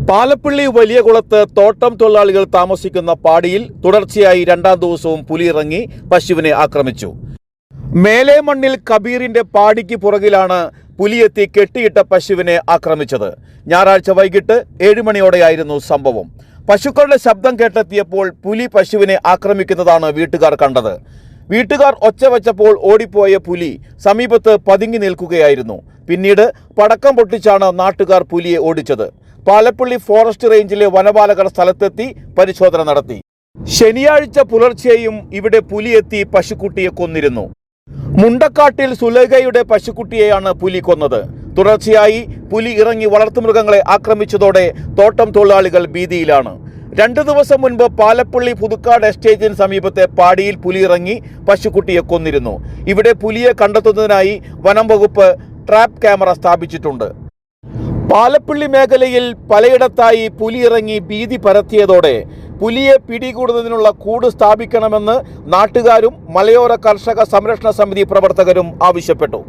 പാലപ്പിള്ളി വലിയകുളത്ത് തോട്ടം തൊഴിലാളികൾ താമസിക്കുന്ന പാടിയിൽ തുടർച്ചയായി രണ്ടാം ദിവസവും പുലി ഇറങ്ങി പശുവിനെ ആക്രമിച്ചു. മേലെ മണ്ണിൽ കബീറിന്റെ പാടിക്ക് പുറകിലാണ് പുലിയെത്തി കെട്ടിയിട്ട പശുവിനെ ആക്രമിച്ചത്. ഞായറാഴ്ച വൈകിട്ട് 7 മണിയോടെയായിരുന്നു സംഭവം. പശുക്കളുടെ ശബ്ദം കേട്ടെത്തിയപ്പോൾ പുലി പശുവിനെ ആക്രമിക്കുന്നതാണ് വീട്ടുകാർ കണ്ടത്. വീട്ടുകാർ ഒച്ച വെച്ചപ്പോൾ ഓടിപ്പോയ പുലി സമീപത്ത് പതുങ്ങി നിൽക്കുകയായിരുന്നു. പിന്നീട് പടക്കം പൊട്ടിച്ചാണ് നാട്ടുകാർ പുലിയെ ഓടിച്ചത്. പാലപ്പിള്ളി ഫോറസ്റ്റ് റേഞ്ചിലെ വനപാലകർ സ്ഥലത്തെത്തി പരിശോധന നടത്തി. ശനിയാഴ്ച പുലർച്ചെയും ഇവിടെ പുലിയെത്തി പശുക്കുട്ടിയെ കൊന്നിരുന്നു. മുണ്ടക്കാട്ടിൽ സുലൈഖയുടെ പശുക്കുട്ടിയെയാണ് പുലി കൊന്നത്. തുടർച്ചയായി പുലി ഇറങ്ങി വളർത്തുമൃഗങ്ങളെ ആക്രമിച്ചതോടെ തോട്ടം തൊഴിലാളികൾ ഭീതിയിലാണ്. 2 ദിവസം മുൻപ് പാലപ്പിള്ളി പുതുക്കാട് എസ്റ്റേറ്റിന് സമീപത്തെ പാടിയിൽ പുലി ഇറങ്ങി പശുക്കുട്ടിയെ കൊന്നിരുന്നു. ഇവിടെ പുലിയെ കണ്ടെത്തുന്നതിനായി വനം വകുപ്പ് ട്രാപ്പ് ക്യാമറ സ്ഥാപിച്ചിട്ടുണ്ട്. പാലപ്പിള്ളി മേഖലയിൽ പലയിടത്തായി പുലി ഇറങ്ങി ഭീതി പരത്തിയതോടെ പുലിയെ പിടികൂടുന്നതിനുള്ള കൂട് സ്ഥാപിക്കണമെന്ന് നാട്ടുകാരും മലയോര കർഷക സംരക്ഷണ സമിതി പ്രവർത്തകരും ആവശ്യപ്പെട്ടു.